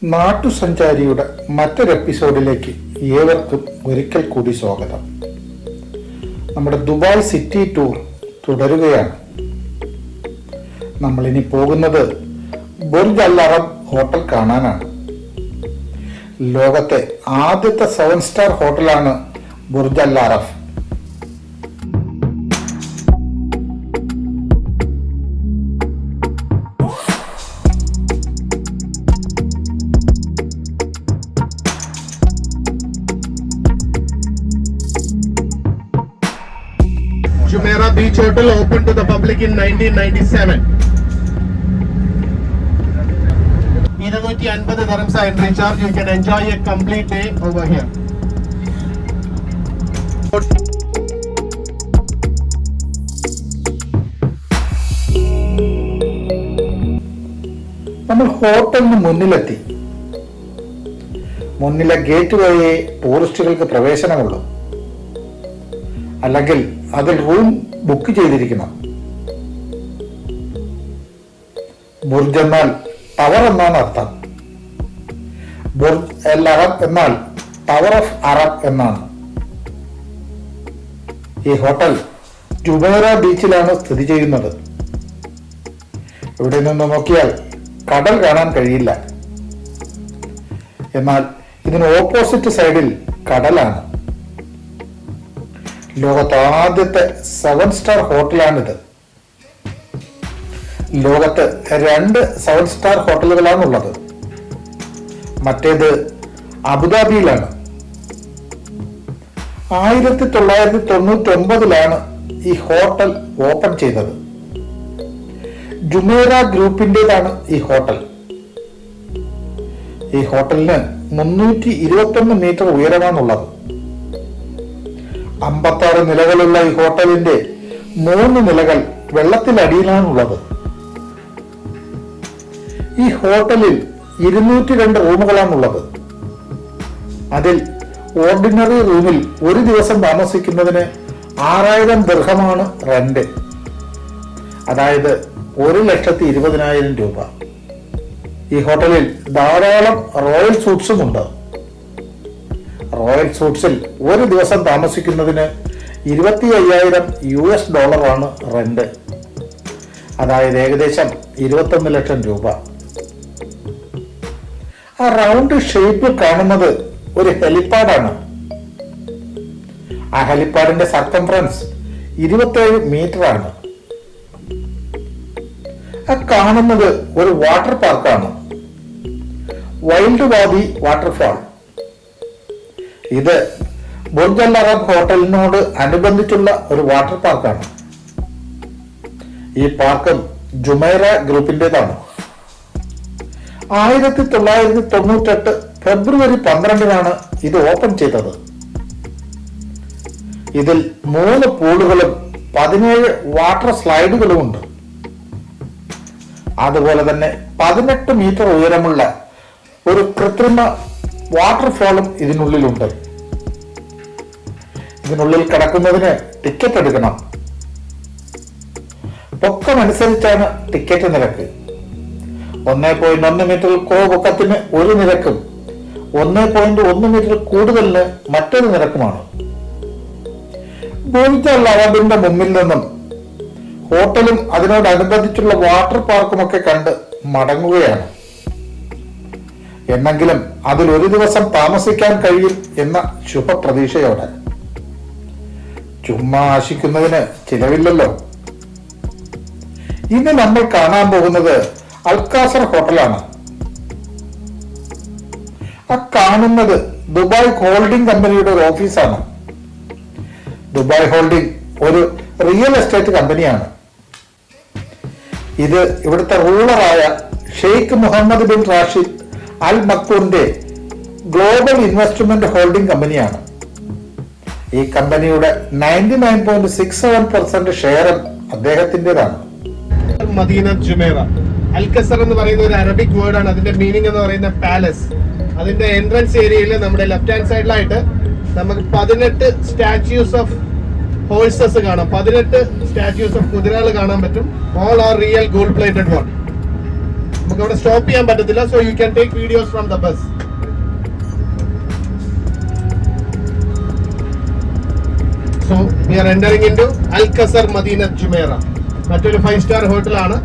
നാട്ടുസഞ്ചാരിയുടെ മറ്റൊരു എപ്പിസോഡിലേക്ക് ഏവർക്കും ഒരിക്കൽ കൂടി സ്വാഗതം. നമ്മുടെ ദുബായ് സിറ്റി ടൂർ തുടരുകയാണ്. നമ്മളിനി പോകുന്നത് ബുർജ് അൽ അറബ് ഹോട്ടൽ കാണാനാണ്. ലോകത്തെ ആദ്യത്തെ 7 സ്റ്റാർ ഹോട്ടലാണ് Burj Al Arab. Jumeirah Beach Hotel opened to the public in 1997. 250 dirhams entry charge. You can enjoy a complete day over here. നമ്മൾ ഹോട്ടലിന് മുന്നിലെത്തി. മുന്നിലെ ഗേറ്റ് വഴിയേ ടൂറിസ്റ്റുകൾക്ക് പ്രവേശനമുള്ളൂ, അല്ലെങ്കിൽ അതിൽ റൂം ബുക്ക് ചെയ്തിരിക്കണം. ബുർജ് എന്നാൽ ടവർ എന്നാണ് അർത്ഥം. ബുർജ് അൽ അറബ് എന്നാൽ ടവർ ഓഫ് അറബ് എന്നാണ്. ഈ ഹോട്ടൽ ജുമൈറ ബീച്ചിലാണ് സ്ഥിതി ചെയ്യുന്നത്. ഇവിടെ നിന്ന് നോക്കിയാൽ കടൽ കാണാൻ കഴിയില്ല, എന്നാൽ ഇതിന് ഓപ്പോസിറ്റ് സൈഡിൽ കടലാണ്. ലോകത്തെ ആദ്യത്തെ 7 സ്റ്റാർ ഹോട്ടലാണിത്. ലോകത്ത് 2 7 സ്റ്റാർ ഹോട്ടലുകളാണുള്ളത്. മറ്റേത് അബുദാബിയിലാണ്. 1999 ഈ ഹോട്ടൽ ഓപ്പൺ ചെയ്തത്. ജുമൈറ ഗ്രൂപ്പിൻ്റെതാണ് ഈ ഹോട്ടൽ. ഈ ഹോട്ടലിന് 321 മീറ്റർ ഉയരമാണുള്ളത്. 56 നിലകളുള്ള ഈ ഹോട്ടലിന്റെ 3 നിലകൾ വെള്ളത്തിനടിയിലാണുള്ളത്. ഈ ഹോട്ടലിൽ 202 റൂമുകളാണുള്ളത്. അതിൽ ഓർഡിനറി റൂമിൽ ഒരു ദിവസം താമസിക്കുന്നതിന് 6000 ദിർഹമാണ് റെന്റ്, അതായത് 1,20,000 രൂപ. ഈ ഹോട്ടലിൽ ധാരാളം റോയൽ സൂട്ട്സും ഉണ്ട്. റോയൽ സൂട്ട്സിൽ ഒരു ദിവസം താമസിക്കുന്നതിന് $25,000 റെന്റ്, അതായത് ഏകദേശം 21 ലക്ഷം രൂപ. ആ റൗണ്ട് ഷേപ്പിൽ കാണുന്നത് ഒരു ഹെലിപ്പാഡാണ്. ആ ഹെലിപ്പാഡിന്റെ സർക്കംഫറൻസ് 27 മീറ്റർ ആണ്. ആ കാണുന്നത് ഒരു വാട്ടർ പാർക്കാണ്, വൈൽഡ് വാദി വാട്ടർഫാൾ. ഇത് ബുർജ് അൽ അറബ് ഹോട്ടലിനോട് അനുബന്ധിച്ചുള്ള ഒരു വാട്ടർ പാർക്കാണ്. ഈ പാർക്കും ജുമൈറ ഗ്രൂപ്പിൻ്റെതാണ്. 1998 ഫെബ്രുവരി 12 ഇത് ഓപ്പൺ ചെയ്തത്. ഇതിൽ 3 പൂളുകളും 17 വാട്ടർ സ്ലൈഡുകളും ഉണ്ട്. അതുപോലെ തന്നെ 18 മീറ്റർ ഉയരമുള്ള ഒരു കൃത്രിമ വാട്ടർഫാളും ഇതിനുള്ളിലുണ്ട്. ഇതിനുള്ളിൽ കിടക്കുന്നതിന് ടിക്കറ്റ് എടുക്കണം. പൊക്കമനുസരിച്ചാണ് ടിക്കറ്റ് നിരക്ക്. 1.1 മീറ്റർ പൊക്കത്തിന് ഒരു നിരക്കും 1.1 മീറ്റർ കൂടുതലിന് മറ്റൊരു നിരക്കുമാണ്. ബുർജ് അൽ അറബിന്റെ മുമ്പിൽ നിന്നും ഹോട്ടലും അതിനോടനുബന്ധിച്ചുള്ള വാട്ടർ പാർക്കുമൊക്കെ കണ്ട് മടങ്ങുകയാണ്. എന്നെങ്കിലും അതിൽ ഒരു ദിവസം താമസിക്കാൻ കഴിയും എന്ന ശുഭപ്രതീക്ഷയോടെ. ചുമ്മാ ആശിക്കുന്നതിന് ചിലവില്ലല്ലോ. ഇന്ന് നമ്മൾ കാണാൻ പോകുന്നത് അൽക്കാസർ ഹോട്ടലാണ്. ആ കാണുന്നത് ദുബായ് ഹോൾഡിംഗ് കമ്പനിയുടെ ഒരു ഓഫീസാണ്. ദുബായ് ഹോൾഡിംഗ് ഒരു റിയൽ എസ്റ്റേറ്റ് കമ്പനിയാണ്. ഇത് ഇവിടുത്തെ റൂളറായ ഷെയ്ഖ് മുഹമ്മദ് ബിൻ റാഷിദ് അൽ മക്തൂമിന്റെ ഗ്ലോബൽ ഇൻവെസ്റ്റ്മെന്റ് ഹോൾഡിംഗ് കമ്പനിയാണ്. ഈ കമ്പനിയുടെ 99.67% ഷെയറും അദ്ദേഹത്തിൻ്റെതാണ്. മദീന ജുമൈറ അൽക്കസർ എന്ന് പറയുന്ന ഒരു അറബിക് വേർഡ് ആണ്. അതിന്റെ മീനിങ് എന്ന് പറയുന്ന പാലസ്. അതിന്റെ എൻട്രൻസ് ഏരിയയിൽ നമ്മുടെ ലെഫ്റ്റ് ഹാൻഡ് സൈഡിലായിട്ട് നമുക്ക് 18 സ്റ്റാച്യൂസ് ഓഫ് ഹോഴ്സസ് കാണാം. 18 സ്റ്റാച്യൂസ് ഓഫ് കുതിരകൾ കാണാൻ പറ്റും. All are real gold plated one. നമുക്ക് അവിടെ സ്റ്റോപ്പ് ചെയ്യാൻ പറ്റത്തില്ല. So you can take videos from the bus. So we are entering into Al Qasr Madinat Jumeirah. മറ്റൊരു 5-star ഹോട്ടലാണ്.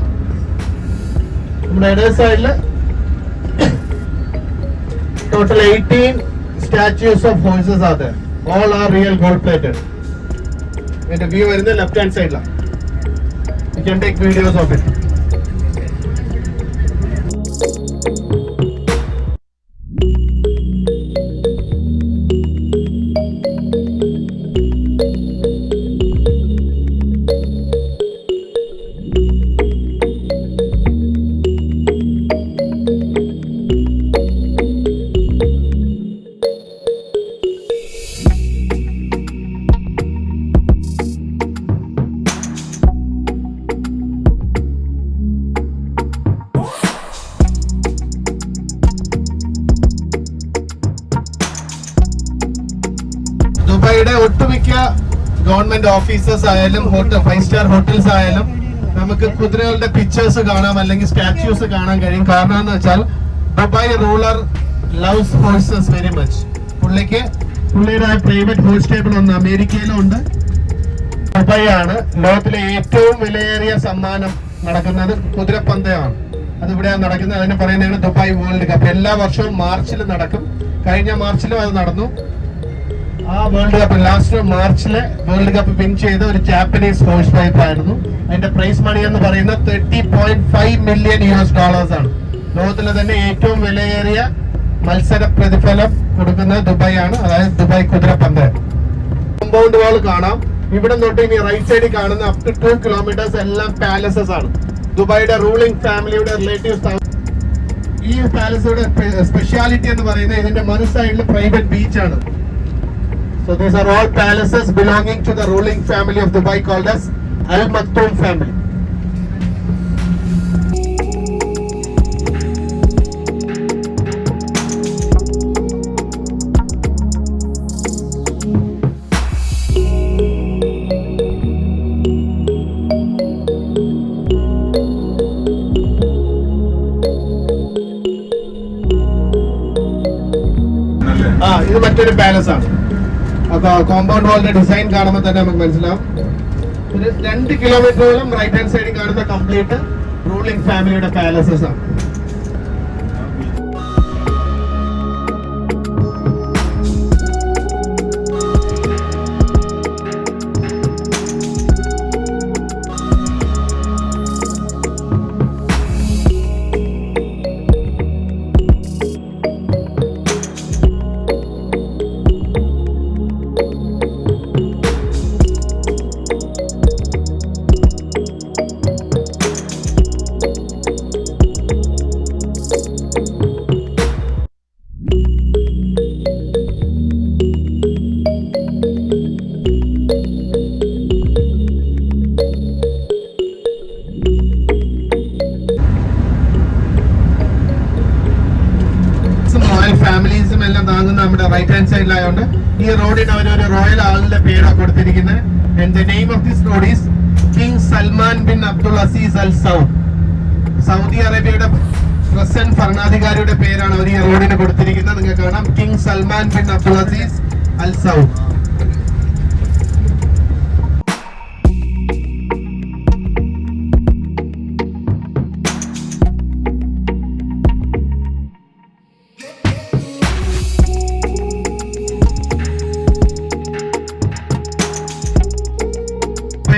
നമ്മുടെ ഇടേ സൈഡില് total 18 statues of horses are there. All are real gold plated. And the view is in the left hand side. You can take videos of it. ദുബായിയുടെ ഒട്ടുമിക്ക government officers ആയാലും 5-star hotels ആയാലും നമുക്ക് കുതിരകളുടെ pictures കാണാം, അല്ലെങ്കിൽ statues കാണാൻ കഴിയും. കാരണം എന്ന് വെച്ചാൽ Dubai ruler loves horses very much. പുള്ളിയുടെ പ്രൈവറ്റ് ഹോഴ്സ് സ്റ്റേബിൾ ഒന്ന് അമേരിക്കയിലും ഉണ്ട്. ദുബായ് ആണ് ലോകത്തിലെ ഏറ്റവും വിലയേറിയ സമ്മാനം നടക്കുന്നത് കുതിരപ്പന്തയമാണ്. അതിവിടെയാണ് നടക്കുന്നത്. അതിന് പറയുന്നതാണ് ദുബായ് വേൾഡ് കപ്പ്. എല്ലാ വർഷവും മാർച്ചിൽ നടക്കും. കഴിഞ്ഞ മാർച്ചിലും അത് നടന്നു. ആ വേൾഡ് കപ്പ് ലാസ്റ്റ് മാർച്ചിലെ വേൾഡ് കപ്പ് വിൻ ചെയ്ത ഒരു ജാപ്പനീസ് ഹോഴ്സ് വൈഫ് ആയിരുന്നു. അതിന്റെ പ്രൈസ് മണി എന്ന് പറയുന്നത് $30.5 million ആണ്. ലോകത്തിലെ തന്നെ ഏറ്റവും വിലയേറിയ മത്സര പ്രതിഫലം കൊടുക്കുന്നത് ദുബായ് ആണ്, അതായത് ദുബായ് കുതിരപ്പന്തയം. കോമ്പൗണ്ട് വാൾ കാണാം. ഇവിടെ തൊട്ട് ഇനി റൈറ്റ് സൈഡിൽ കാണുന്ന അപ് ടു 2 kilometers എല്ലാം പാലസസ് ആണ്. ദുബായിയുടെ റൂളിംഗ് ഫാമിലിയുടെ റിലേറ്റീവ്സ്. ഈ പാലസുടെ സ്പെഷ്യാലിറ്റി എന്ന് പറയുന്നത് ഇതിന്റെ മറു സൈഡിൽ പ്രൈവറ്റ് ബീച്ച് ആണ്. So these are all palaces belonging to the ruling family of Dubai called as Al Maktoum family. ഇത് മറ്റൊരു പാലസ് ആണ്. അപ്പൊ കോമ്പൗണ്ട് വാളിന്റെ ഡിസൈൻ കാണുമ്പോൾ തന്നെ നമുക്ക് മനസ്സിലാവും. ഒരു 2 കിലോമീറ്ററോളം റൈറ്റ് ഹാൻഡ് സൈഡിൽ കാണുന്ന കംപ്ലീറ്റ് റൂളിംഗ് ഫാമിലിയുടെ പാലസസ് ആണ്. ഫാമിലീസും എല്ലാം താങ്ങുന്ന നമ്മുടെ റൈറ്റ് ഹാൻഡ് സൈഡിലായതുകൊണ്ട് ഈ റോഡിന് അവരൊരു റോയൽ ആളിന്റെ പേരാണ് കൊടുത്തിരിക്കുന്നത്. And the name of this road is King Salman bin Abdul Aziz Al Saud. Saudi അറേബ്യയുടെ പ്രസന്റ് ഭരണാധികാരിയുടെ പേരാണ് അവർ ഈ റോഡിന് കൊടുത്തിരിക്കുന്നത്. നിങ്ങൾക്ക് കാണാം, King Salman bin Abdul Aziz Al Saud.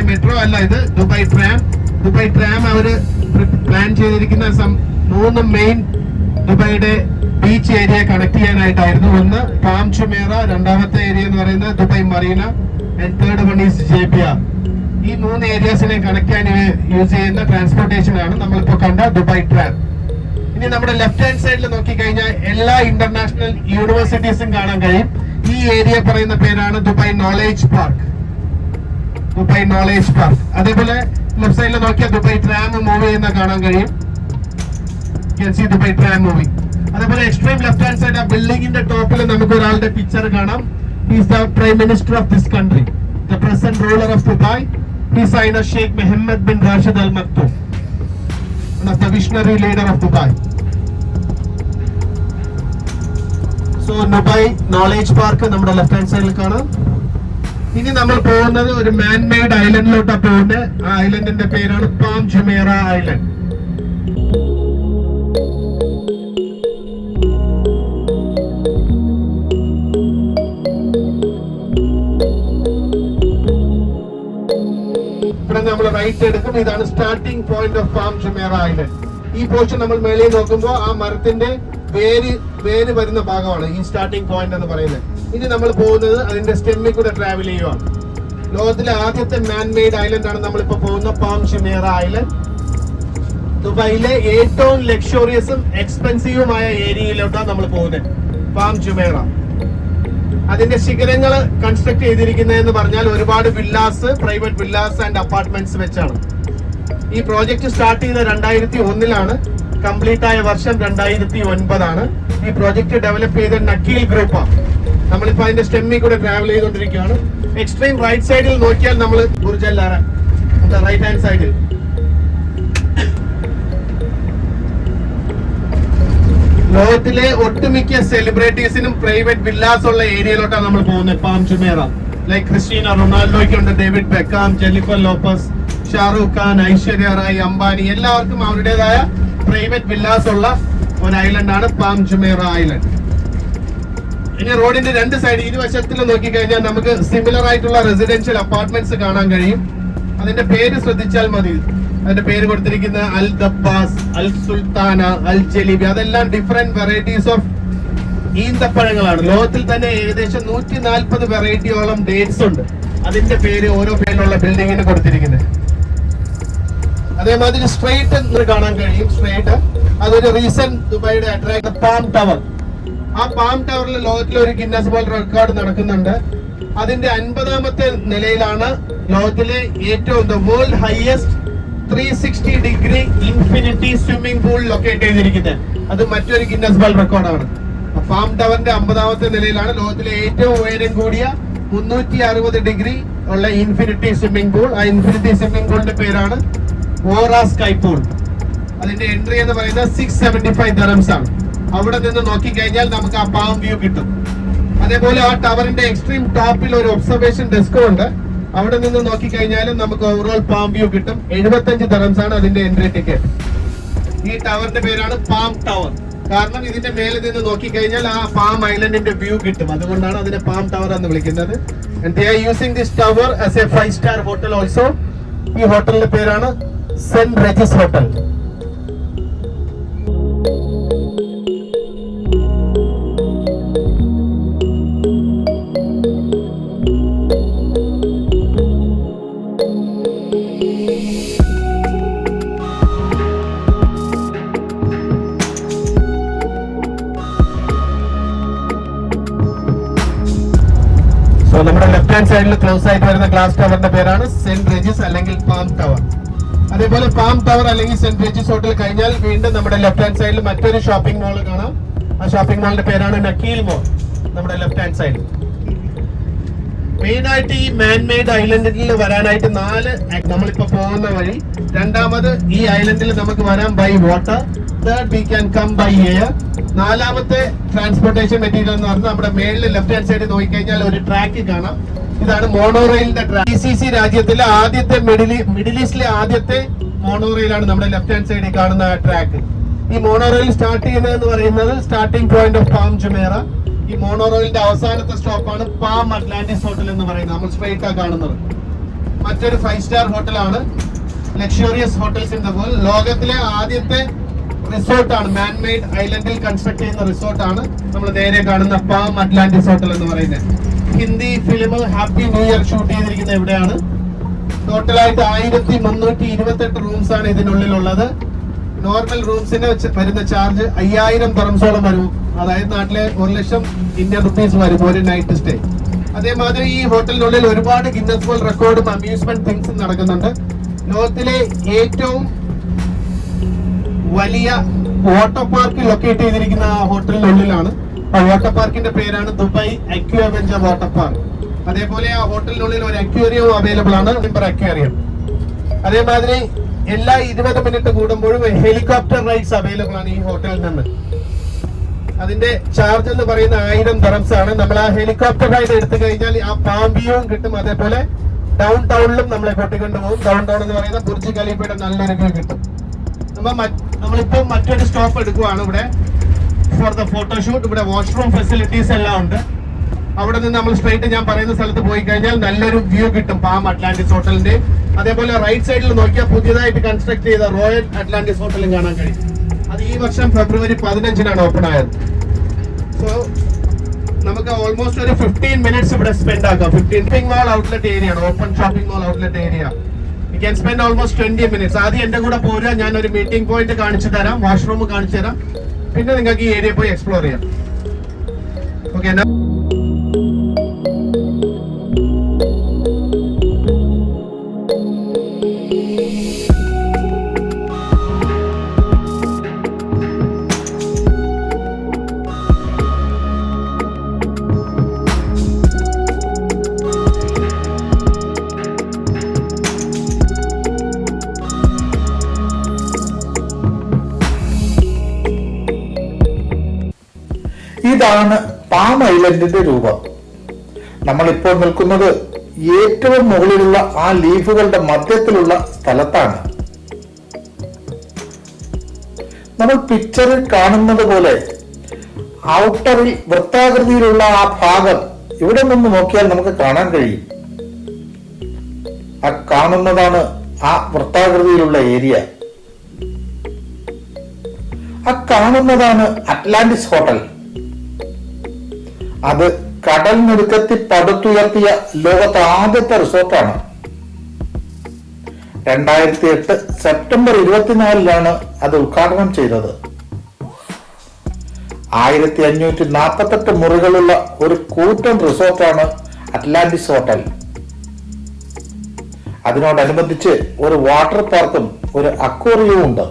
Metro അല്ല, ഇത് ദുബായ് ട്രാം. ദുബായ് ട്രാം അവര് പ്ലാൻ ചെയ്തിരിക്കുന്ന 3 മെയിൻ ദുബായിയുടെ ബീച്ച് ഏരിയ കണക്ട് ചെയ്യാനായിട്ടായിരുന്നു. ഒന്ന് പാം ജുമൈറ, രണ്ടാമത്തെ ഏരിയ എന്ന് പറയുന്നത് Dubai Marina, and third one is JBR. ഈ 3 ഏരിയാസിനെ കണക്ട് ചെയ്യാൻ യൂസ് ചെയ്യുന്ന ട്രാൻസ്പോർട്ടേഷൻ ആണ് നമ്മളിപ്പോ കണ്ട ദുബായ് ട്രാം. ഇനി നമ്മുടെ ലെഫ്റ്റ് ഹാൻഡ് സൈഡിൽ നോക്കിക്കഴിഞ്ഞാൽ എല്ലാ ഇന്റർനാഷണൽ യൂണിവേഴ്സിറ്റീസും കാണാൻ കഴിയും. ഈ ഏരിയ പറയുന്ന പേരാണ് Dubai knowledge park. Dubai knowledge park. അതേപോലെ ലെഫ്റ്റ് സൈഡിൽ നോക്കിയാൽ ദുബായ് ട്രാം മൂവ് ചെയ്യുന്ന കാണാൻ കഴിയും. Dubai tram moving. അതേപോലെ എക്സ്ട്രീം ലെഫ്റ്റ് ഹാൻഡ് സൈഡ് ആ ബിൽഡിംഗിന്റെ ടോപ്പിൽ നമുക്ക് ഒരാളുടെ പിക്ചർ കാണാം. He's the prime minister of this country, the present ruler of Dubai. He's ഐന Sheikh Mohammed bin Rashid Al Maktoum. one of the visionary leader of Dubai. So Dubai Knowledge Park നമ്മുടെ left hand സൈഡിൽ കാണാം. ഇനി നമ്മൾ പോകുന്നത് ഒരു മാൻ made ഐലൻഡിലോട്ടാണ് പോകുന്നത്. ആ ഐലൻഡിന്റെ പേരാണ് പാം ജുമേറ ഐലൻഡ്. ഇവിടെ നമ്മൾ റൈറ്റ് എടുക്കും. ഇതാണ് starting point of palm Jumeirah island. ഈ പോർഷൻ നമ്മൾ മേളിൽ നോക്കുമ്പോൾ ആ മരത്തിന്റെ വേര് വരുന്ന ഭാഗമാണ് ഈ സ്റ്റാർട്ടിംഗ് പോയിന്റ് എന്ന് പറയുന്നത്. ഇനി നമ്മൾ പോകുന്നത് അതിന്റെ സ്റ്റെമ്മിൽ കൂടെ ട്രാവൽ ചെയ്യുവാണ്. ലോകത്തിലെ ആദ്യത്തെ മാൻ മെയ്ഡ് ഐലൻഡ് ആണ് നമ്മളിപ്പോ പോകുന്ന പാം ജുമേറ ഐലൻഡ്. ദുബായിലെ ഏറ്റവും ലക്ഷറിയസും എക്സ്പെൻസീവുമായ ഏരിയയിലോട്ടാണ് നമ്മൾ പോകുന്നത്, പാം ജുമേറ. അതിന്റെ ശിഖരങ്ങൾ കൺസ്ട്രക്ട് ചെയ്തിരിക്കുന്നതെന്ന് പറഞ്ഞാൽ ഒരുപാട് villas, private villas and apartments വെച്ചാണ്. ഈ പ്രോജക്ട് സ്റ്റാർട്ട് ചെയ്ത 2001 കംപ്ലീറ്റ് ആയ വർഷം 2009. ഈ പ്രോജക്ട് ഡെവലപ്പ് ചെയ്ത നക്കീൽ ഗ്രൂപ്പാണ്. നമ്മളിപ്പോ അതിന്റെ സ്റ്റെമ്മിൽ കൂടെ ട്രാവൽ ചെയ്തുകൊണ്ടിരിക്കുകയാണ്. എക്സ്ട്രീം റൈറ്റ് സൈഡിൽ നോക്കിയാൽ നമ്മൾ Burj Al Arab, right hand സൈഡിൽ. ലോകത്തിലെ ഒട്ടുമിക്ക സെലിബ്രിറ്റീസിനും പ്രൈവറ്റ് വില്ലാസ് ഉള്ള ഏരിയയിലോട്ടാണ് നമ്മൾ പോകുന്നത്, പാം ജുമേറ. ലൈക് ക്രിസ്റ്റീന റൊണാൾഡോയ്ക്കുണ്ട്, David Beckham, Jennifer Lopez, Shahrukh Khan, Aishwarya Rai, Ambani, എല്ലാവർക്കും അവരുടേതായ പ്രൈവറ്റ് വില്ലാസ് ഉള്ള ഒരു ഐലൻഡാണ് പാം ജുമേറ ഐലൻഡ്. ഇനി റോഡിന്റെ രണ്ട് സൈഡ് ഇരുവശത്തിൽ നോക്കിക്കഴിഞ്ഞാൽ നമുക്ക് സിമിലർ ആയിട്ടുള്ള റെസിഡൻഷ്യൽ അപ്പാർട്ട്മെന്റ്സ് കാണാൻ കഴിയും. അതിന്റെ പേര് ശ്രദ്ധിച്ചാൽ മതി. അതിന്റെ പേര് കൊടുത്തിരിക്കുന്ന അൽ ദബ്ബാസ്, അൽ സുൽത്താന, അൽ ജലീബി, അതെല്ലാം ഡിഫറെന്റ് വെറൈറ്റീസ് ഓഫ് ഈന്തപ്പഴങ്ങളാണ്. ലോകത്തിൽ തന്നെ ഏകദേശം 140 വെറൈറ്റിയോളം ഡേറ്റ്സ് ഉണ്ട്. അതിന്റെ പേര് ഓരോ പേരിലുള്ള ബിൽഡിങ്ങിന് കൊടുത്തിരിക്കുന്നത്. അതേമാതിരി സ്ട്രേറ്റ് കാണാൻ കഴിയും. സ്ട്രേറ്റ് അതൊരു റീസെന്റ് ദുബായിയുടെ അട്രാക്ട് പാം ടവർ. ആ പാം ടവറിൽ ലോകത്തിലെ ഒരു ഗിന്നസ് വേൾഡ് റെക്കോർഡ് നടക്കുന്നുണ്ട്. അതിന്റെ 50ാമത്തെ നിലയിലാണ് ലോകത്തിലെ ഏറ്റവും world highest 360 degree infinity swimming pool locate ചെയ്തിരിക്കുന്നത്. അത് മറ്റൊരു ഗിന്നസ് വേൾഡ് റെക്കോർഡാണ്. പാം ടവറിന്റെ 50ാമത്തെ നിലയിലാണ് ലോകത്തിലെ ഏറ്റവും ഉയരം കൂടിയ 360 ഡിഗ്രി ഉള്ള ഇൻഫിനിറ്റി സ്വിമ്മിംഗ് പൂൾ. ആ ഇൻഫിനിറ്റി സ്വിമ്മിംഗ് പൂളിന്റെ പേരാണ് ഓറ സ്കൈ പൂൾ. അതിന്റെ എൻട്രി എന്ന് പറയുന്നത് 675 dirhams ആണ്. അവിടെ നിന്ന് നോക്കിക്കഴിഞ്ഞാൽ നമുക്ക് ആ പാം വ്യൂ കിട്ടും. അതേപോലെ ആ ടവറിന്റെ എക്സ്ട്രീം ടോപ്പിൽ ഒരു ഒബ്സർവേഷൻ ഡെസ്കും ഉണ്ട്. അവിടെ നിന്ന് നോക്കിക്കഴിഞ്ഞാലും നമുക്ക് ഓവറോൾ പാം വ്യൂ കിട്ടും. 75 dirhams ആണ് അതിന്റെ എൻട്രി ടിക്കറ്റ്. ഈ ടവറിന്റെ പേരാണ് പാം ടവർ. കാരണം ഇതിന്റെ മേലെ നിന്ന് നോക്കിക്കഴിഞ്ഞാൽ ആ പാം ഐലൻഡിന്റെ വ്യൂ കിട്ടും. അതുകൊണ്ടാണ് അതിനെ പാം ടവർ എന്ന് വിളിക്കുന്നത്. And they are using this tower as a 5-star hotel also. ഈ ഹോട്ടലിന്റെ പേരാണ് സെന്റ് റെജിസ് ഹോട്ടൽ. നമ്മുടെ ലെഫ്റ്റ് ഹാൻഡ് സൈഡിൽ ക്ലോസ് ആയിട്ട് വരുന്ന ഗ്ലാസ് ടവറിന്റെ പേരാണ് സെന്റ് റെജിസ് അല്ലെങ്കിൽ പാം ടവർ. അതേപോലെ പാം ടവർ അല്ലെങ്കിൽ സെന്റ് റെജിസ് ഹോട്ടൽ കഴിഞ്ഞാൽ വീണ്ടും നമ്മുടെ ലെഫ്റ്റ് ഹാൻഡ് സൈഡിൽ മറ്റൊരു ഷോപ്പിംഗ് മാൾ കാണാം. ആ ഷോപ്പിംഗ് മാളിന്റെ പേരാണ് നക്കീൽ മോൾ, നമ്മുടെ ലെഫ്റ്റ് ഹാൻഡ് സൈഡിൽ. മെയിൻ ആയിട്ട് ഈ മാൻ മെയ്ഡ് ഐലൻഡിൽ വരാനായിട്ട് 4 നമ്മളിപ്പോ പോകുന്ന വഴി. രണ്ടാമത് ഈ ഐലൻഡിൽ നമുക്ക് വരാം by water. Third we can come by air. 4ാമത്തെ ട്രാൻസ്പോർട്ടേഷൻ മെറ്റീരിയൽ എന്ന് പറഞ്ഞാൽ നമ്മുടെ മേളിൽ ലെഫ്റ്റ് ഹാൻഡ് സൈഡിൽ നോക്കിക്കഴിഞ്ഞാൽ ഒരു ട്രാക്ക് കാണാം. ഇതാണ് മോണോറെയിലിന്റെ ട്രാക്ക്. GCC രാജ്യത്തിലെ ആദ്യത്തെ മിഡിൽ ഈസ്റ്റിലെ ആദ്യത്തെ മോണോറെയിലാണ് നമ്മുടെ ലെഫ്റ്റ് ഹാൻഡ് സൈഡിൽ കാണുന്ന ട്രാക്ക്. ഈ മോണോറെയിൽ സ്റ്റാർട്ട് ചെയ്യുന്നതെന്ന് പറയുന്നത് starting point of palm Jumeirah. ഈ മോണോറെയിലിന്റെ അവസാനത്തെ സ്റ്റോപ്പാണ് പാം അറ്റ്ലാന്റിസ് ഹോട്ടൽ എന്ന് പറയുന്നത്. നമ്മൾ സ്ട്രൈറ്റ് ആ കാണുന്നത് മറ്റൊരു 5-star ഹോട്ടലാണ്, luxurious hotels in the world. ലോകത്തിലെ ആദ്യത്തെ റിസോർട്ടാണ്, മാൻ മെയ്ഡ് ഐലൻഡിൽ കൺസ്ട്രക്ട് ചെയ്യുന്ന റിസോർട്ടാണ് നമ്മൾ നേരെ കാണുന്ന പാം അറ്റ്ലാന്റിസ് ഹോട്ടൽ എന്ന് പറയുന്നത്. Hindi film happy new year shoot ചെയ്തിരിക്കുന്നത് എവിടെയാണ്. ടോട്ടലായിട്ട് 1328 റൂംസ് ആണ് ഇതിനുള്ളിലുള്ളത്. നോർമൽ റൂംസിന് വരുന്ന ചാർജ് 5000 dirhamsോളം വരും. അതായത് നാട്ടിലെ 1,00,000 ഇന്ത്യൻ റുപ്പീസ് വരും ഒരു നൈറ്റ് സ്റ്റേ. അതേമാതിരി ഈ ഹോട്ടലിനുള്ളിൽ ഒരുപാട് ഗിന്നസ് വേൾഡ് റെക്കോർഡും അമ്യൂസ്മെന്റ് തിങ്സും നടക്കുന്നുണ്ട്. ലോകത്തിലെ ഏറ്റവും വലിയ വാട്ടർ പാർക്ക് ലൊക്കേറ്റ് ചെയ്തിരിക്കുന്ന ആ ഹോട്ടലിനുള്ളിലാണ്. ആ വാട്ടർ പാർക്കിന്റെ പേരാണ് ദുബായ് അക്വാവെഞ്ചർ വാട്ടർ പാർക്ക്. അതേപോലെ ആ ഹോട്ടലിനുള്ളിൽ ഒരു അക്വേറിയം അവൈലബിൾ ആണ്, ലിംബർ അക്വേറിയം. അതേമാതിരി എല്ലാ 20 മിനിറ്റ് കൂടുമ്പോഴും ഹെലികോപ്റ്റർ റൈഡ്സ് അവൈലബിൾ ആണ് ഈ ഹോട്ടലിൽ നിന്ന്. അതിന്റെ ചാർജ് എന്ന് പറയുന്ന 1000 dirhams ആണ്. നമ്മൾ ആ ഹെലികോപ്റ്റർ റൈഡ് എടുത്തു കഴിഞ്ഞാൽ ആ പാം വ്യൂവും കിട്ടും, അതേപോലെ ഡൗൺ ടൗണിലും നമ്മളെ കൂട്ടിക്കൊണ്ടുപോകും. ഡൗൺ ടൗൺ എന്ന് പറയുന്ന ബുർജ് ഖലീഫയുടെ നല്ലൊരു വ്യൂ കിട്ടും. നമ്മളിപ്പോ മറ്റൊരു സ്റ്റോപ്പ് എടുക്കുവാണ് ഇവിടെ ഫോർ ദ ഫോട്ടോഷൂട്ട്. ഇവിടെ വാഷ്റൂം ഫെസിലിറ്റീസ് എല്ലാം ഉണ്ട്. അവിടെ നിന്ന് നമ്മൾ സ്ട്രൈറ്റ് ഞാൻ പറയുന്ന സ്ഥലത്ത് പോയി കഴിഞ്ഞാൽ നല്ലൊരു വ്യൂ കിട്ടും പാം അറ്റ്ലാന്റിസ് ഹോട്ടലിന്റെ. അതേപോലെ റൈറ്റ് സൈഡിൽ നോക്കിയാൽ പുതിയതായിട്ട് കൺസ്ട്രക്ട് ചെയ്ത റോയൽ അറ്റ്ലാന്റിസ് ഹോട്ടലും കാണാൻ കഴിയും. അത് ഈ വർഷം ഫെബ്രുവരി 15-നാണ് ഓപ്പൺ ആയത്. സോ നമുക്ക് ഓൾമോസ്റ്റ് ഒരു 15 മിനിറ്റ്സ് ഇവിടെ സ്പെൻഡ് ആക്കാം. 15 മാൾ ഔട്ട്ലെറ്റ് ഏരിയ ആണ്, open shopping mall outlet area. You can spend almost 20 minutes. ആദ്യം എന്റെ കൂടെ പോരുക, ഞാൻ ഒരു മീറ്റിംഗ് പോയിന്റ് കാണിച്ചു തരാം, വാഷ്റൂം കാണിച്ചു തരാം, പിന്നെ നിങ്ങൾക്ക് ഈ ഏരിയ പോയി എക്സ്പ്ലോർ ചെയ്യാം. ഓക്കെ. ഇതാണ് പാം ഐലൻഡിന്റെ രൂപം. നമ്മളിപ്പോൾ നിൽക്കുന്നത് ഏറ്റവും മുകളിലുള്ള ആ ലീഫുകളുടെ മധ്യത്തിലുള്ള സ്ഥലത്താണ്. നമ്മൾ പിക്ചറിൽ കാണുന്നത് പോലെ ഔട്ടറിൽ വൃത്താകൃതിയിലുള്ള ആ ഭാഗം ഇവിടെ നിന്ന് നോക്കിയാൽ നമുക്ക് കാണാൻ കഴിയും. ആ കാണുന്നതാണ് ആ വൃത്താകൃതിയിലുള്ള ഏരിയ. ആ കാണുന്നതാണ് അറ്റ്ലാന്റിസ് ഹോട്ടൽ. അത് കടൽ നടുക്കത്തിൽ പടുത്തുയർത്തിയ ലോകത്തെ ആദ്യത്തെ റിസോർട്ടാണ്. 2008 സെപ്റ്റംബർ 24-ലാണ് അത് ഉദ്ഘാടനം ചെയ്തത്. 1548 മുറികളുള്ള ഒരു കൂറ്റൻ റിസോർട്ടാണ് അറ്റ്ലാന്റിസ് ഹോട്ടൽ. അതിനോടനുബന്ധിച്ച് ഒരു വാട്ടർ പാർക്കും ഒരു അക്വേറിയവും ഉണ്ട്.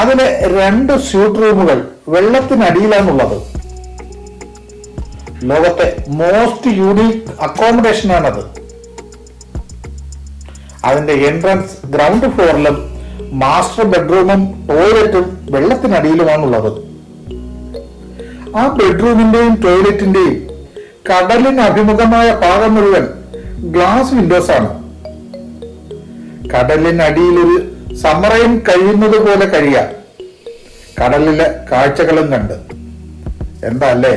അതിലെ 2 സ്യൂട്ട് റൂമുകൾ വെള്ളത്തിനടിയിലാണുള്ളത്. ലോകത്തെ മോസ്റ്റ് യൂണീക്ക് അക്കോമഡേഷൻ ആണത്. അതിന്റെ എൻട്രൻസ് ഗ്രൗണ്ട് ഫ്ലോറിലും മാസ്റ്റർ ബെഡ്റൂമും ടോയ്ലറ്റും വെള്ളത്തിനടിയിലുമാണുള്ളത്. ആ ബെഡ്റൂമിന്റെയും ടോയ്ലറ്റിന്റെയും കടലിന് അഭിമുഖമായ ഭാഗം മുഴുവൻ ഗ്ലാസ് വിൻഡോസ് ആണ്. കടലിനടിയിൽ ഒരു സമ്മറൈൻ കഴിയുന്നത് പോലെ കഴിയാം, കടലിലെ കാഴ്ചകളും കണ്ട്. എന്താ അല്ലേ?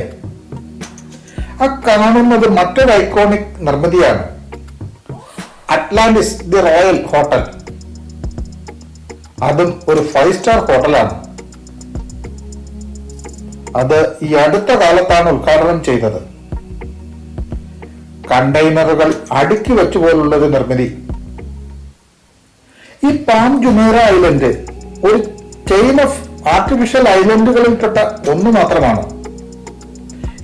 ആ കാണുന്നത് മറ്റൊരു ഐക്കോണിക് നിർമ്മിതിയാണ്, അറ്റ്ലാന്റിസ് ദി റോയൽ ഹോട്ടൽ. അതും ഒരു 5 സ്റ്റാർ ഹോട്ടലാണ്. അത് ഈ അടുത്ത കാലത്താണ് ഉദ്ഘാടനം ചെയ്തത്. കണ്ടെയ്നറുകൾ അടുക്കി വെച്ചുപോലുള്ളത് നിർമ്മിതി. ഈ പാം ജുമേറ ഐലൻഡ് ഒരു ചെയിൻ ഓഫ് ആർട്ടിഫിഷ്യൽ ഐലൻഡുകളിൽപ്പെട്ട ഒന്ന് മാത്രമാണ്.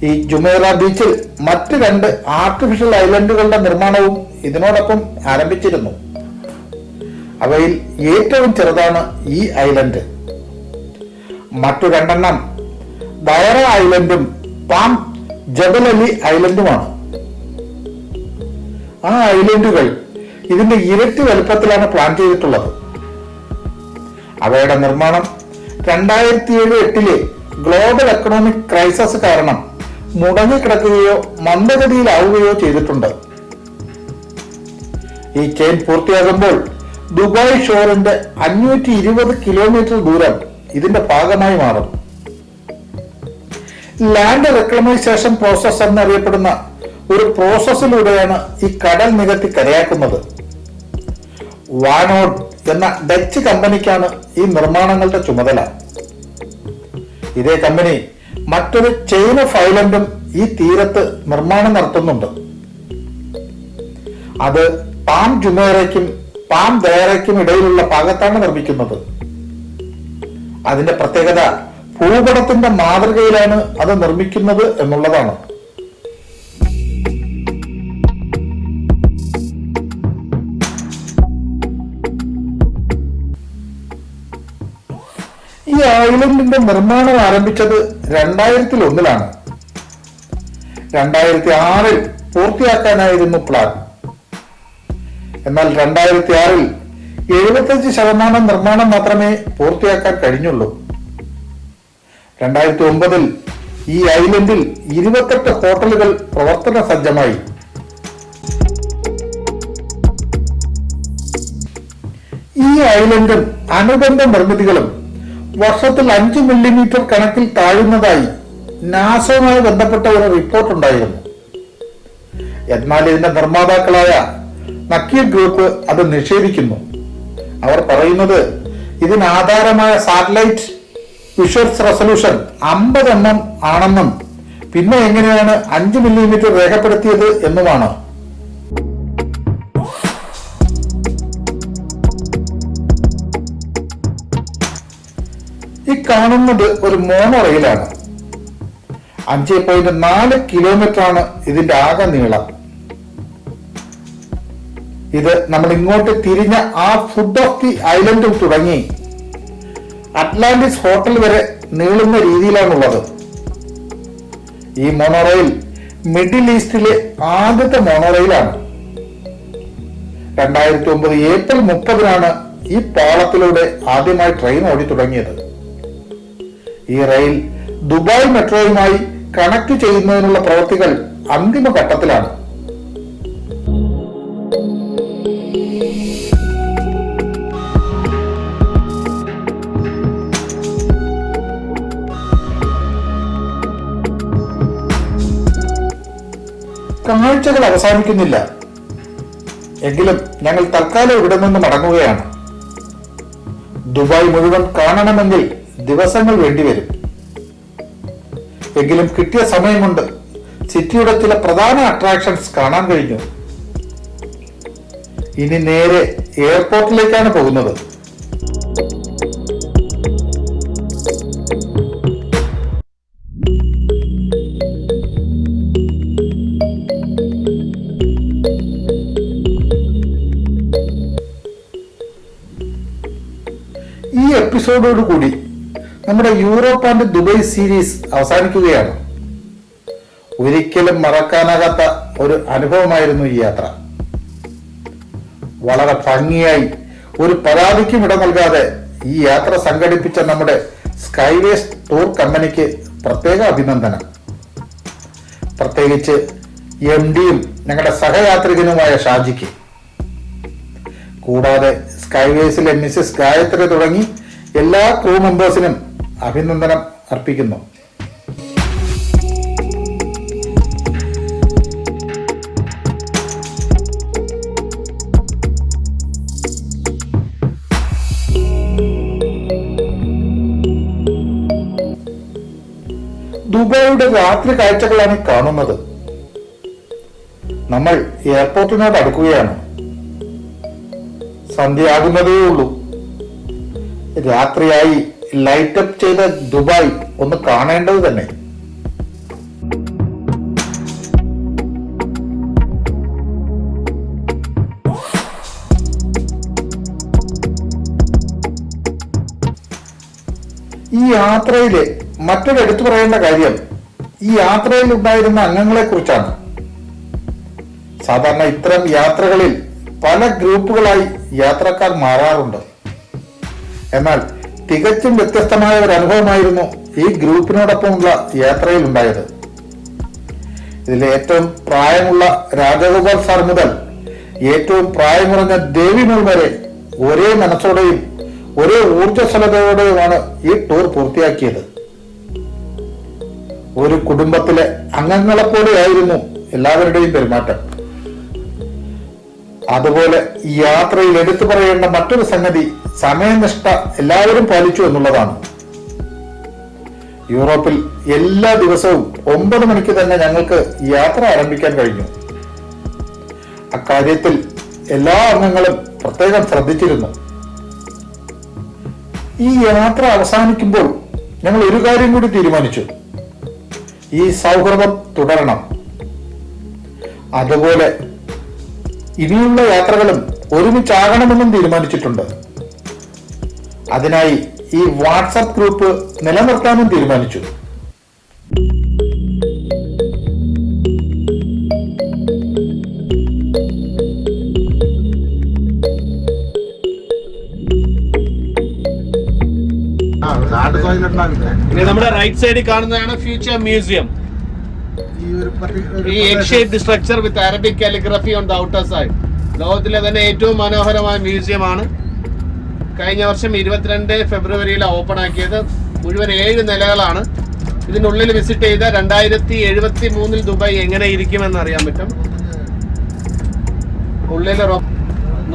ഈ ജുമേറ ബീച്ചിൽ മറ്റ് 2 ആർട്ടിഫിഷ്യൽ ഐലൻഡുകളുടെ നിർമ്മാണവും ഇതിനോടൊപ്പം ആരംഭിച്ചിരുന്നു. അവയിൽ ഏറ്റവും ചെറുതാണ് ഈ ഐലൻഡ്. മറ്റു 2 ദയറ ഐലൻഡും പാം ജബൽ അലി ഐലൻഡുമാണ്. ആ ഐലൻഡുകൾ ഇതിന്റെ ഇരട്ടി വലുപ്പത്തിലാണ് പ്ലാൻ ചെയ്തിട്ടുള്ളത്. അവയുടെ നിർമ്മാണം 2007-08 ഗ്ലോബൽ എക്കണോമിക് ക്രൈസിസ് കാരണം മുടങ്ങിക്കിടക്കുകയോ മന്ദഗതിയിലാവുകയോ ചെയ്തിട്ടുണ്ട്. ഈ ചെയിൻ പൂർത്തിയാകുമ്പോൾ ദുബായ് ഷോറിന്റെ 520 കിലോമീറ്റർ ദൂരം ഇതിന്റെ ഭാഗമായി മാറും. ലാൻഡ് റെക്ലമൈസേഷൻ പ്രോസസ് എന്നറിയപ്പെടുന്ന ഒരു പ്രോസസ്സിലൂടെയാണ് ഈ കടൽ നികത്തി കരയാക്കുന്നത്. വാനോഡ് എന്ന ഡച്ച് കമ്പനിക്കാണ് ഈ നിർമ്മാണങ്ങളുടെ ചുമതല. ഇതേ കമ്പനി മറ്റൊരു ചെയിൻ ഓഫ് ഐലൻഡും ഈ തീരത്ത് നിർമ്മാണം നടത്തുന്നുണ്ട്. അത് പാം ജുമേറയ്ക്കും പാം ദയറയ്ക്കും ഇടയിലുള്ള ഭാഗത്താണ് നിർമ്മിക്കുന്നത്. അതിന്റെ പ്രത്യേകത ഭൂപടത്തിന്റെ മാതൃകയിലാണ് അത് നിർമ്മിക്കുന്നത് എന്നുള്ളതാണ്. ഈ ഐലൻഡിന്റെ നിർമ്മാണം ആരംഭിച്ചത് 2001-ലാണ്. 2006-ൽ പൂർത്തിയാക്കാനായിരുന്നു പ്ലാൻ. എന്നാൽ 2006 75% നിർമ്മാണം മാത്രമേ പൂർത്തിയാക്കാൻ കഴിഞ്ഞുള്ളൂ. 2009 ഈ ഐലൻഡിൽ 28 ഹോട്ടലുകൾ പ്രവർത്തന സജ്ജമായി. ഈ ഐലൻഡും അനുബന്ധ നിർമ്മിതികളും വർഷത്തിൽ 5 മില്ലിമീറ്റർ കണക്കിൽ താഴുന്നതായി നാസയുമായി ബന്ധപ്പെട്ട ഒരു റിപ്പോർട്ട് ഉണ്ടായിരുന്നു. എന്നാൽ ഇതിന്റെ നിർമ്മാതാക്കളായ നക്കിയ ഗ്രൂപ്പ് അത് നിഷേധിക്കുന്നു. അവർ പറയുന്നത് ഇതിന് ആധാരമായ സാറ്റലൈറ്റ് വിഷ്വൽസ് റെസൊല്യൂഷൻ 50 mm ആണെന്നും പിന്നെ എങ്ങനെയാണ് 5 മില്ലിമീറ്റർ രേഖപ്പെടുത്തിയത് എന്നുമാണ്. ഈ കാണുന്നത് ഒരു മോണോ റെയിലാണ്. 5.4 കിലോമീറ്റർ ആണ് ഇതിന്റെ ആകെ നീളം. ഇത് നമ്മൾ ഇങ്ങോട്ട് തിരിഞ്ഞ ആ ഫുഡ് ഓഫ് ദി ഐലൻഡ് തുടങ്ങി അറ്റ്ലാന്റിസ് ഹോട്ടൽ വരെ നീളുന്ന രീതിയിലാണുള്ളത്. ഈ മോണോറെയിൽ മിഡിൽ ഈസ്റ്റിലെ ആദ്യത്തെ മോണോറെയിലാണ്. 2009 ഏപ്രിൽ 30 ഈ പാളത്തിലൂടെ ആദ്യമായി ട്രെയിൻ ഓടി തുടങ്ങിയത്. ഈ റെയിൽ ദുബായ് മെട്രോയുമായി കണക്ട് ചെയ്യുന്നതിനുള്ള പ്രവൃത്തികൾ അന്തിമ ഘട്ടത്തിലാണ്. കാഴ്ചകൾ അവസാനിക്കുന്നില്ല. എങ്കിലും ഞങ്ങൾ തൽക്കാലം ഇവിടെ നിന്ന് മടങ്ങുകയാണ്. ദുബായ് മുഴുവൻ കാണണമെങ്കിൽ ദിവസങ്ങൾ വേണ്ടിവരും. എങ്കിലും കിട്ടിയ സമയം കൊണ്ട് സിറ്റിയുടെ ചില പ്രധാന അട്രാക്ഷൻസ് കാണാൻ കഴിഞ്ഞു. ഇനി നേരെ എയർപോർട്ടിലേക്കാണ് പോകുന്നത്. ഈ എപ്പിസോഡോടുകൂടി നമ്മുടെ യൂറോപ്പ് ആൻഡ് ദുബായ് സീരീസ് അവസാനിക്കുകയാണ്. ഒരിക്കലും മറക്കാനാകാത്ത ഒരു അനുഭവമായിരുന്നു ഈ യാത്ര. വളരെ ഭംഗിയായി ഒരു പരാതിക്കും ഇട നൽകാതെ ഈ യാത്ര സംഘടിപ്പിച്ച നമ്മുടെ സ്കൈവേസ് ടൂർ കമ്പനിക്ക് പ്രത്യേക അഭിനന്ദനം. പ്രത്യേകിച്ച് MD-യും ഞങ്ങളുടെ സഹയാത്രികനുമായ ഷാജിക്ക്, കൂടാതെ സ്കൈവേസിലെ മിസസ് ഗായത്രി തുടങ്ങി എല്ലാ ക്രൂ മെമ്പേഴ്സിനും അഭിനന്ദനം അർപ്പിക്കുന്നു. ദുബായിയുടെ രാത്രി കാഴ്ചകളാണ് കാണുന്നത്. നമ്മൾ എയർപോർട്ടിനോട് അടുക്കുകയാണ്. സന്ധ്യയാകുന്നതേ ഉള്ളൂ. രാത്രിയായി ലൈറ്റ് അപ്പ് ചെയ്ത ദുബായ് ഒന്ന് കാണേണ്ടത് തന്നെ. ഈ യാത്രയിലെ മറ്റൊരു എടുത്തു പറയേണ്ട കാര്യം ഈ യാത്രയിൽ ഉണ്ടായിരുന്ന അംഗങ്ങളെ കുറിച്ചാണ്. സാധാരണ ഇത്തരം യാത്രകളിൽ പല ഗ്രൂപ്പുകളായി യാത്രക്കാർ മാറാറുണ്ട്. എന്നാൽ തികച്ചും വ്യത്യസ്തമായ ഒരു അനുഭവമായിരുന്നു ഈ ഗ്രൂപ്പിനോടൊപ്പമുള്ള യാത്രയിൽ ഉണ്ടായത്. ഇതിലെ ഏറ്റവും പ്രായമുള്ള രാജഗോപാൽ സാർ മുതൽ ഏറ്റവും പ്രായം കുറഞ്ഞ ദേവിമോൾ വരെ ഒരേ മനസ്സോടെയും ഒരേ ഊർജ്ജസ്വലതയോടെയുമാണ് ഈ ടൂർ പൂർത്തിയാക്കിയത്. ഒരു കുടുംബത്തിലെ അംഗങ്ങളെപ്പോലെയായിരുന്നു എല്ലാവരുടെയും പെരുമാറ്റം. അതുപോലെ ഈ യാത്രയിൽ എടുത്തു പറയേണ്ട മറ്റൊരു സംഗതി സമയനിഷ്ഠ എല്ലാവരും പാലിച്ചു എന്നുള്ളതാണ്. യൂറോപ്പിൽ എല്ലാ ദിവസവും 9 മണിക്ക് തന്നെ ഞങ്ങൾക്ക് യാത്ര ആരംഭിക്കാൻ കഴിഞ്ഞു. അക്കാര്യത്തിൽ എല്ലാ അംഗങ്ങളും പ്രത്യേകം ശ്രദ്ധിച്ചിരുന്നു. ഈ യാത്ര അവസാനിക്കുമ്പോൾ ഞങ്ങൾ ഒരു കാര്യം കൂടി തീരുമാനിച്ചു. ഈ സൗഹൃദം തുടരണം. അതുപോലെ ഇനിയുള്ള യാത്രകളും ഒരുമിച്ചാകണമെന്നും തീരുമാനിച്ചിട്ടുണ്ട്. അതിനായി ഈ വാട്സാപ്പ് ഗ്രൂപ്പ് നിലനിർത്താനും തീരുമാനിച്ചു. ഇനി നമ്മുടെ റൈറ്റ് സൈഡിൽ കാണുന്നതാണ് ഫ്യൂച്ചർ മ്യൂസിയം. ഈ egg shaped structure with Arabic calligraphy on the outer side. ലോകത്തിലെ തന്നെ ഏറ്റവും മനോഹരമായ മ്യൂസിയമാണ്. കഴിഞ്ഞ വർഷം 22 ഫെബ്രുവരിയിൽ ഓപ്പൺ ആക്കിയത്. മുഴുവൻ 7 നിലകളാണ്. ഇതിനുള്ളിൽ വിസിറ്റ് ചെയ്ത 2073 ദുബായ് എങ്ങനെ ഇരിക്കുമെന്ന് അറിയാൻ പറ്റും. ഉള്ളിൽ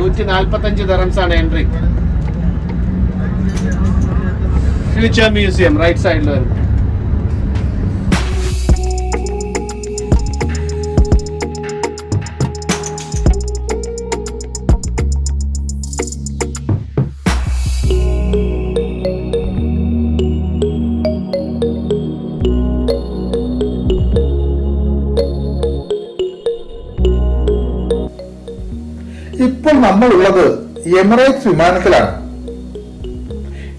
145 ദിർഹംസാണ് എൻട്രി. ഫ്യൂച്ചർ മ്യൂസിയം റൈറ്റ് സൈഡിൽ വരും. ഇപ്പോൾ നമ്മൾ ഉള്ളത് എമിറേറ്റ്സ് വിമാനത്തിലാണ്.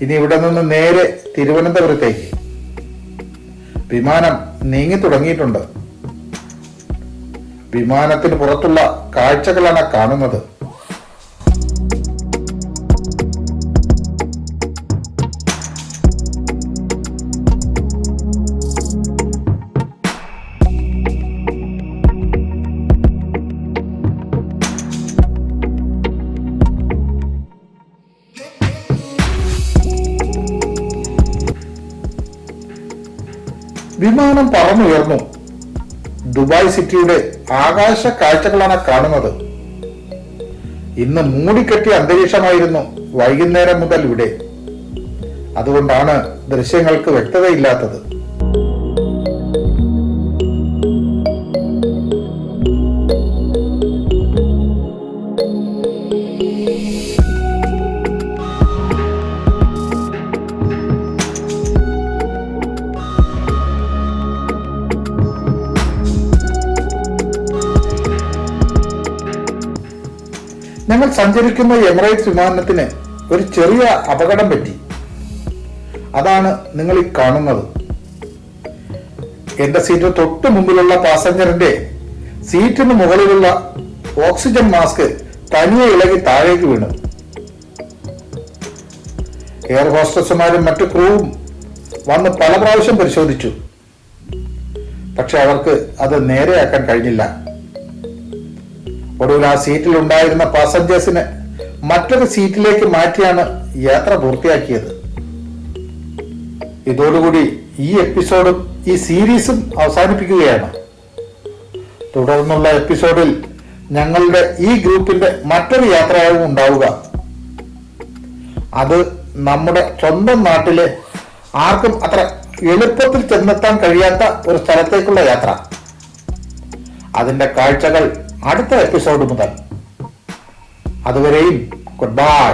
ഇനി ഇവിടെ നിന്ന് നേരെ തിരുവനന്തപുരത്തേക്ക്. വിമാനം നീങ്ങി തുടങ്ങിയിട്ടുണ്ട്. വിമാനത്തിന് പുറത്തുള്ള കാഴ്ചകളാണ് കാണുന്നത്. വിമാനം പറന്നുയർന്നു. ദുബായ് സിറ്റിയുടെ ആകാശ കാഴ്ചകളാണ് കാണുന്നത്. ഇന്ന് മൂടിക്കെട്ടിയ അന്തരീക്ഷമായിരുന്നു വൈകുന്നേരം മുതൽ ഇവിടെ. അതുകൊണ്ടാണ് ദൃശ്യങ്ങൾക്ക് വ്യക്തതയില്ലാത്തത്. ഞങ്ങൾ സഞ്ചരിക്കുന്ന എമിറേറ്റ്സ് വിമാനത്തിന് ഒരു ചെറിയ അപകടം പറ്റി. അതാണ് നിങ്ങൾ ഈ കാണുന്നത്. എന്റെ സീറ്റ് തൊട്ട് മുമ്പിലുള്ള പാസഞ്ചറിന്റെ സീറ്റിന് മുകളിലുള്ള ഓക്സിജൻ മാസ്ക് തനിയെ ഇളകി താഴേക്ക് വീണു. എയർ ഹോസ്റ്റസുമാരും മറ്റു ക്രൂവും വന്ന് പല പ്രാവശ്യം പരിശോധിച്ചു. പക്ഷെ അവർക്ക് അത് നേരെയാക്കാൻ കഴിഞ്ഞില്ല. ഒടുവിൽ ആ സീറ്റിൽ ഉണ്ടായിരുന്ന പാസഞ്ചേഴ്സിന് മറ്റൊരു സീറ്റിലേക്ക് മാറ്റിയാണ് യാത്ര പൂർത്തിയാക്കിയത്. ഇതോടുകൂടി ഈ എപ്പിസോഡും ഈ സീരീസും അവസാനിപ്പിക്കുകയാണ്. തുടർന്നുള്ള എപ്പിസോഡിൽ ഞങ്ങളുടെ ഈ ഗ്രൂപ്പിന്റെ മറ്റൊരു യാത്രയാവും ഉണ്ടാവുക. അത് നമ്മുടെ സ്വന്തം നാട്ടിലെ ആർക്കും അത്ര എളുപ്പത്തിൽ ചെന്നെത്താൻ കഴിയാത്ത ഒരു സ്ഥലത്തേക്കുള്ള യാത്ര. അതിന്റെ കാഴ്ചകൾ അടുത്ത എപ്പിസോഡ് മുതൽ. അതുവരെയും ഗുഡ് ബൈ.